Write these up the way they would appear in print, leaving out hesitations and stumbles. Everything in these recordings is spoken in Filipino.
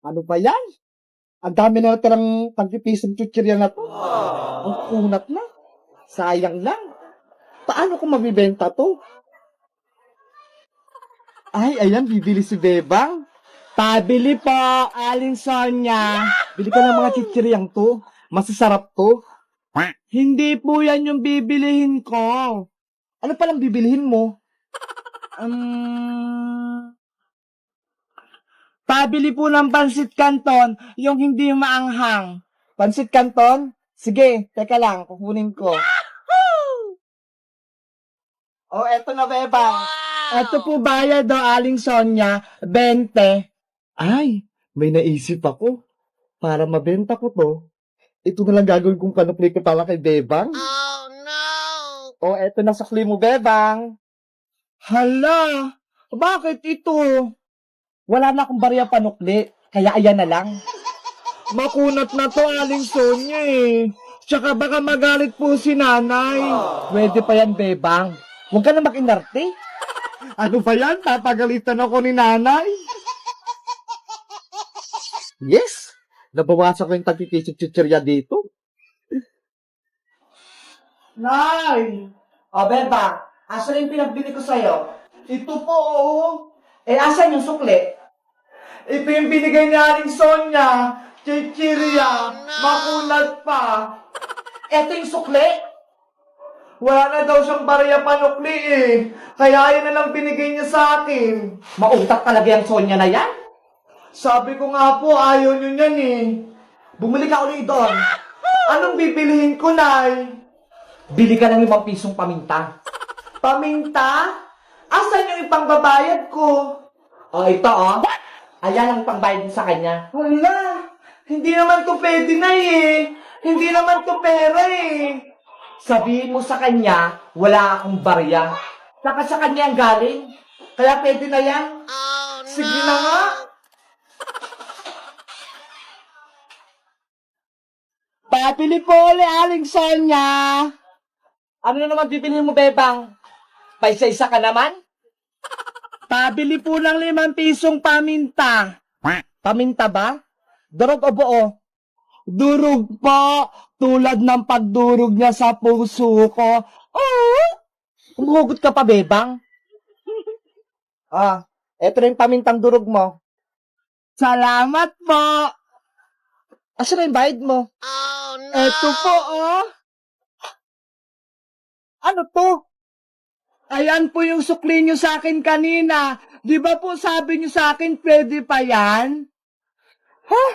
Ano ba yan? Ang dami na natirang tagpipisong chichirya na to. Ang kunat na. Sayang lang. Paano ko mabibenta to? Ay, ayan, bibili si Bebang. Pabili po, Aling Sonia. Bili ka ng mga chichiryang to. Masasarap to. Hindi po yan yung bibilihin ko. Ano palang bibilihin mo? Pabili po ng pansit canton, yung hindi maanghang. Pansit canton? Sige, teka lang, kukunin ko. Oh, eto na, Bebang. Eto po bayad do, Aling Sonia, 20. Ay, may naisip ako. Para mabenta ko to, ito na lang gagawin kong panupli ko para kay Bebang. Oh, no! Oh, eto na sukli mo, Bebang. Hala, bakit ito? Wala na akong barya panukli, kaya ayan na lang. Makunat na to, Aling Sonia eh. Tsaka baka magalit po si nanay. Pwede pa yan, Bebang. Huwag ka na mag-inarte. Ano ba yan? Papagalitan ako ni nanay. Yes! Nabawasan ko yung tagtitisip-chichirya dito. Nay! O, Bebang, asan yung pinagbili ko sa'yo? Ito po, oo. Eh, asan yung sukli? Ito yung binigay ni Aling Sonia. Chichirya. Makunat pa. Ito yung sukli? Wala na daw siyang barya panukli eh. Kaya yan na lang binigay niya sa akin. Mautak talaga yung Sonia na yan? Sabi ko nga po, ayaw niyo yan eh. Bumili ka ulit doon. Anong bibilihin ko, Nay? Bili ka ng 5 pisong paminta. Paminta? Asan yung ipangbabayad ko? Oh, ito oh. Ayan ang pangbayad sa kanya. Hala, hindi naman to pwede na eh. Hindi naman to pera eh. Sabihin mo sa kanya, wala akong barya. Saka sa kanya ang galing. Kaya pwede na yan. Oh, no. Sige na nga. Papili po ulit, Aling Sonia. Ano na naman bibilhin mo, Bebang? Paisa-isa ka naman? Pabili po ng 5 pisong paminta. Paminta ba? Durog o buo? Durog po. Tulad ng pagdurog niya sa puso ko. Oh! Umuhugot ka pa, Bebang? Eto na yung pamintang durog mo. Salamat po. Asa na yung bayad mo? Oh, no! Eto po, oh. Ano to? Ayan po yung sukli nyo sa akin kanina. Di ba po sabi nyo sa akin, pwede pa yan? Huh?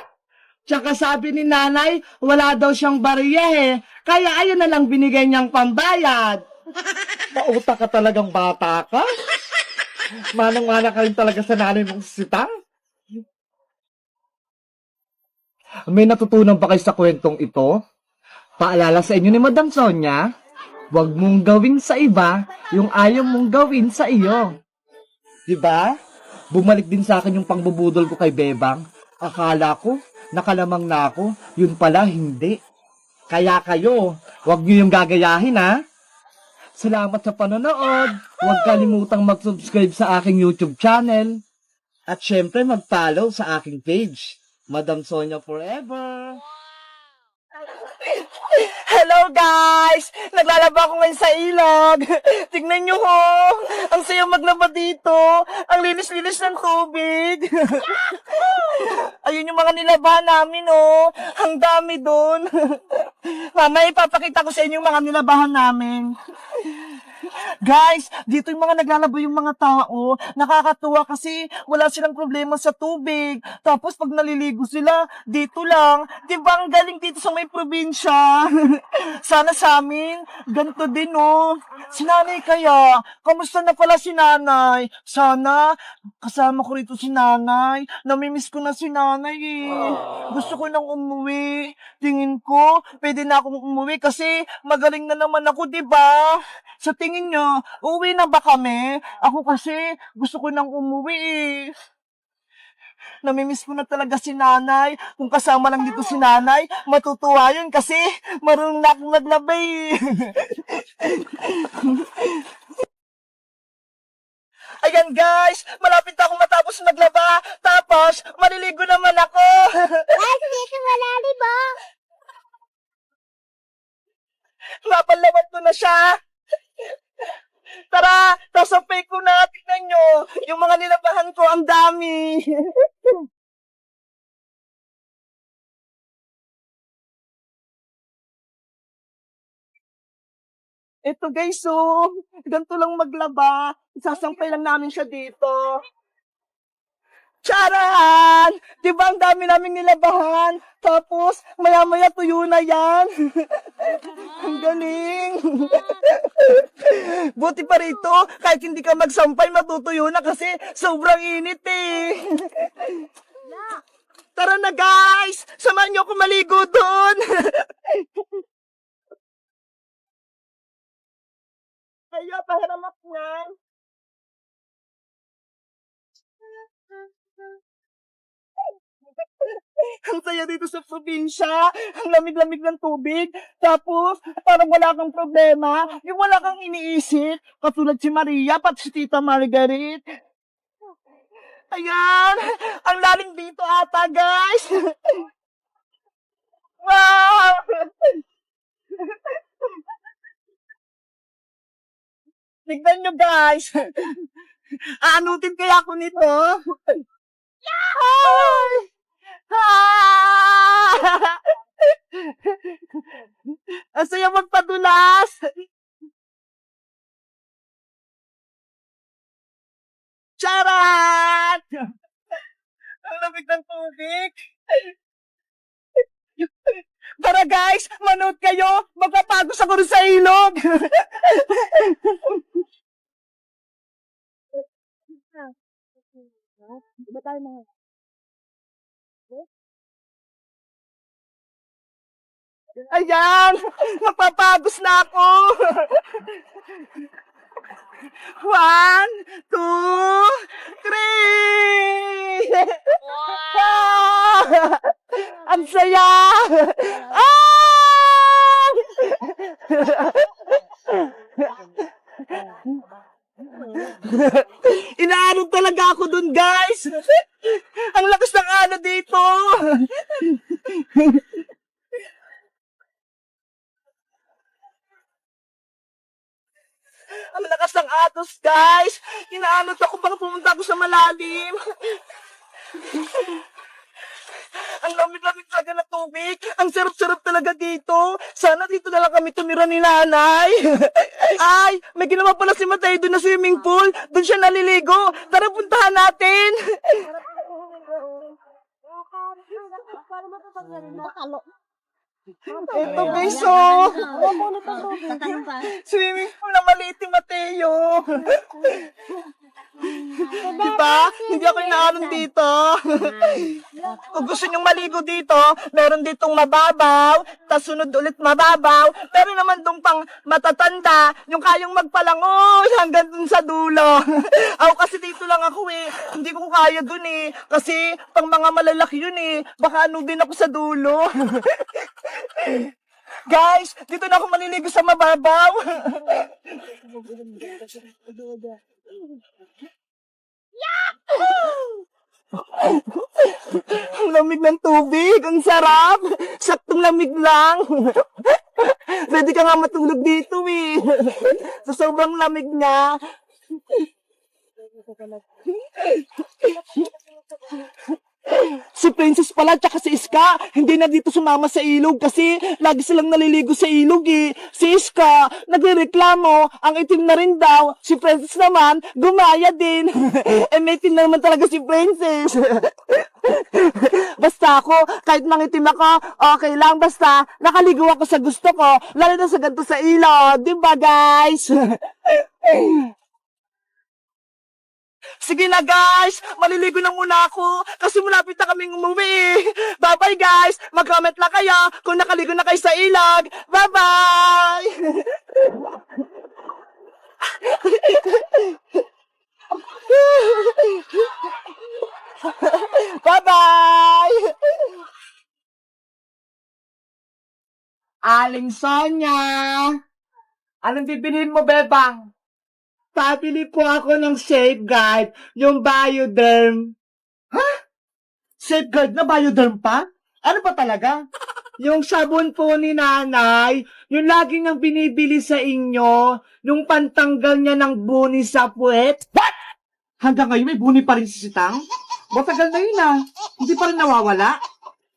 Tsaka sabi ni nanay, wala daw siyang barya eh. Kaya ayun na lang binigay niyang pambayad. Pauta ka talagang bata ka? Manang-mana ka rin talaga sa nanay mong sitang? May natutunan ba kayo sa kwentong ito? Paalala sa inyo ni Madam Sonia, huwag mong gawin sa iba yung ayaw mong gawin sa iyo. Diba? Bumalik din sa akin yung pangbubudol ko kay Bebang. Akala ko, nakalamang na ako. Yun pala, hindi. Kaya kayo, huwag nyo yung gagayahin ha. Salamat sa panonood. Huwag kalimutang mag-subscribe sa aking YouTube channel. At syempre mag-follow sa aking page. Madam Sonia Forever. Hello guys! Naglalaba ako ngayon sa ilog. Tignan nyo ho! Ang sayo maglaba dito. Ang linis-linis ng tubig. Ayun yung mga nilabahan namin oh. Ang dami doon. Mamaya ipapakita ko sa inyo yung mga nilabahan namin. Guys, dito yung mga naglalaba yung mga tao. Nakakatuwa kasi wala silang problema sa tubig. Tapos pag naliligo sila, dito lang. Di ba ang galing dito sa may probinsya? Sana sa amin, ganito din oh. Si nanay kaya, kamusta na pala si nanay? Sana, kasama ko rito si nanay. Namimiss ko na si nanay eh. Gusto ko nang umuwi. Tingin ko, pwede na akong umuwi kasi magaling na naman ako, di ba? Sa tingin nyo, uuwi na ba kami? Ako kasi, gusto ko nang umuwi eh. Namimiss ko na talaga si nanay. Kung kasama lang dito si nanay, matutuwa yun kasi marunong na akong naglabay eh. Ayan guys, malapit na akong matapos maglaba. Tapos, maliligo naman ako. Ay, dito malalim mo. Napalawan ko na siya. Tara, tasampay ko na. Tignan nyo. Yung mga nilabahan ko, ang dami. Ito guys, oh. Ganito lang maglaba. Isasampay lang namin siya dito. Charan! Di ba ang dami naming nilabahan? Tapos, maya-maya tuyo na yan. Ang galing. Buti pa rito, kahit hindi ka magsampay, matutuyo na kasi sobrang init eh. Tara na guys! Samahan niyo ako maligo doon! Kaya pahiramak niyan. Ang saya dito sa probinsya. Ang lamig-lamig ng tubig. Tapos, parang wala kang problema. Yung wala kang iniisip. Katulad si Maria, pati si Tita Margaret. Ayan! Ang lalim dito ata, guys! Wow! Tignan nyo, guys! Aanutin kaya ako nito? Hi! Ah! Ang saya magpadulas! Charan! Ang lamig ng tubig! Tara guys, manood kayo! Magpapagos ako rin sa ilog! Ba tayo mga... Ayan! Magpapagos na ako! 1, 2, 3! Ah! Ang saya! Ah! Inaanod talaga ako dun, guys! Ang lakas ng ano dito! Ang lakas ng atos, guys! Inaanod ako, baka pumunta ako sa malalim. Ang lamig-lamig talaga na tubig. Ang sarap-sarap talaga dito. Sana dito na lang kami tumira ni nanay. Ay, may ginawa pala si Matay doon na swimming pool. Doon siya naliligo. Tara, puntahan natin. Ito, guys, oh. Swimming pool na maliit ni Mateo. Diba? Hindi ako inaalon dito. Kung gusto nyong maligo dito, meron ditong mababaw, tas sunod ulit mababaw, pero naman dong pang matatanda, yung kayang magpalangoy hanggang dun sa dulo. Ako kasi dito lang ako eh, hindi ko kaya dun eh, kasi pang mga malalaki yun eh, baka ano din ako sa dulo. Guys, dito na ako maliligo sa mababaw. Ang lamig ng tubig, ang sarap. Saktong lamig lang. Pwede ka nga matulog dito eh. Sa sobrang lamig niya. Si Princess pala tsaka si Iska, hindi na dito sumama sa ilog kasi lagi silang naliligo sa ilog eh. Si Iska, nagrereklamo, ang itim na rin daw. Si Princess naman, gumaya din. Eh may itim na naman talaga si Princess. Basta ako, kahit mangitim ako, okay lang. Basta, nakaligo ako sa gusto ko, lalo na sa ganito sa ilog. Diba guys? Sige na guys, maliligo na muna ako kasi malapit na kaming umuwi. Bye-bye guys, mag-comment lang kayo kung nakaligo na kayo sa ilog. Bye-bye! Bye-bye! Aling Sonya! Anong bibilhin mo, Bebang? Pabili po ako ng Safeguard, yung Bioderm. Ha? Safeguard na Bioderm pa? Ano ba talaga? Yung sabon po ni nanay, yung lagi niyang binibili sa inyo, yung pantanggal niya ng buni sa puwet. What? Hanggang ngayon may buni pa rin si Sitang? Matagal na yun ah. Hindi pa rin nawawala?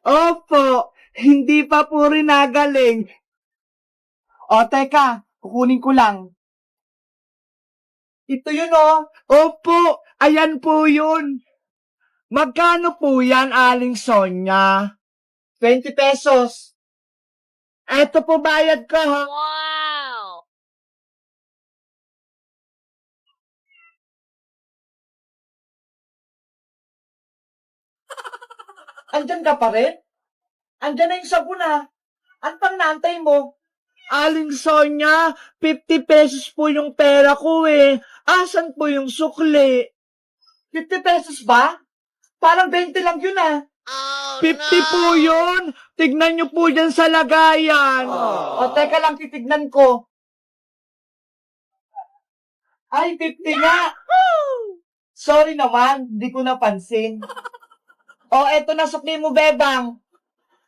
Opo, hindi pa po rin nagaling. O, teka, kukunin ko lang. Ito yun oh. Opo, ayan po yun. Magkano po yan, Aling Sonya? 20 pesos. Eto po bayad ko ha. Wow! Andyan ka pa rin? Andyan na yung sabon ha. Ano pang naantay mo? Aling Sonya, 50 pesos po yung pera ko eh. Asan po yung sukli? 50 pesos ba? Parang 20 lang yun ah. Oh, 50 po yun! Tignan nyo po dyan sa lagayan. O, teka lang, titignan ko. Ay, 50 nga! Sorry naman, di ko napansin. O, eto na sukli mo, Bebang.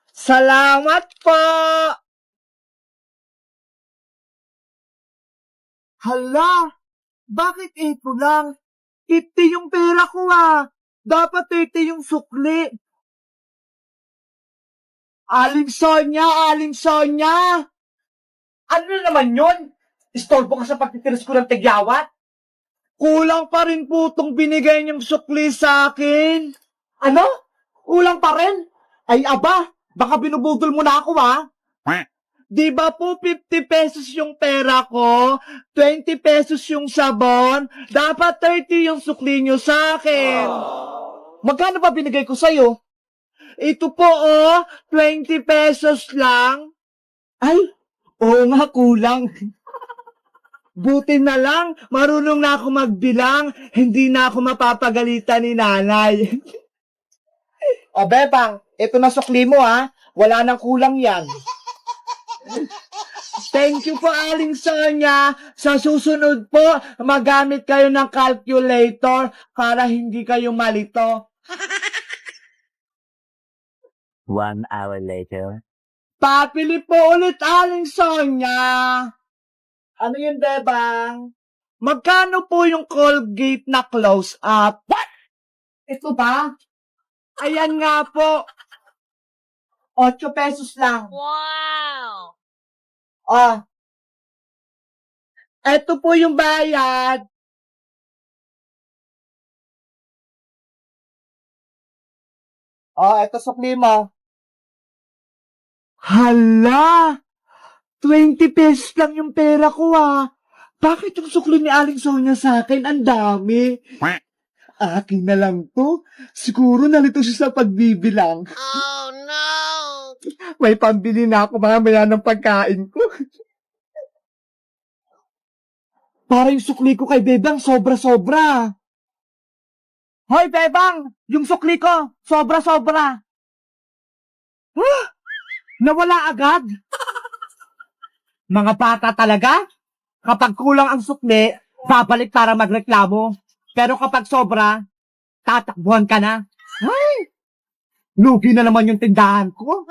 Salamat po! Hala, bakit ito lang? 50 yung pera ko ah. Dapat 30 yung sukli. Aling Sonya! Aling Sonya! Ano na naman yun? Istorbo ka sa pagtitiris ko ng tigyawat? Kulang pa rin po itong binigay niyong sukli sa akin. Ano? Kulang pa rin? Ay aba, baka binubudol mo na ako ha? Di ba po 50 pesos yung pera ko, 20 pesos yung sabon, dapat 30 yung sukli niyo sa akin. Magkano ba binigay ko sa'yo? Ito po oh, 20 pesos lang. Ay, oo nga, kulang. Buti na lang, marunong na ako magbilang, hindi na ako mapapagalitan ni nanay. O Bebang, ito na sukli mo ha, wala nang kulang yan. Thank you po, Aling Sonya. Sa susunod po, magamit kayo ng calculator para hindi kayo malito. 1 hour later. Papili po ulit, Aling Sonya. Ano yun, Bebang? Magkano po yung Colgate na close-up? What? Ito ba? Ayan nga po. 8 pesos lang. Wow! Ah. Ito po yung bayad. Ito sukli mo. Hala! 20 pesos lang yung pera ko ah. Bakit yung sukli ni Aling Sonya sa akin? Ang dami. Akin na lang to. Siguro nalito siya sa pagbibilang. Oh, no! May pambili na ako mamaya ng pagkain ko. Para yung sukli ko kay Bebang sobra-sobra. Hoy, Bebang! Yung sukli ko, sobra-sobra. Huh? Nawala agad? Mga bata talaga? Kapag kulang ang sukli, babalik para magreklamo. Pero kapag sobra, tatakbuhan ka na. Ay! Lugi na naman yung tindahan ko.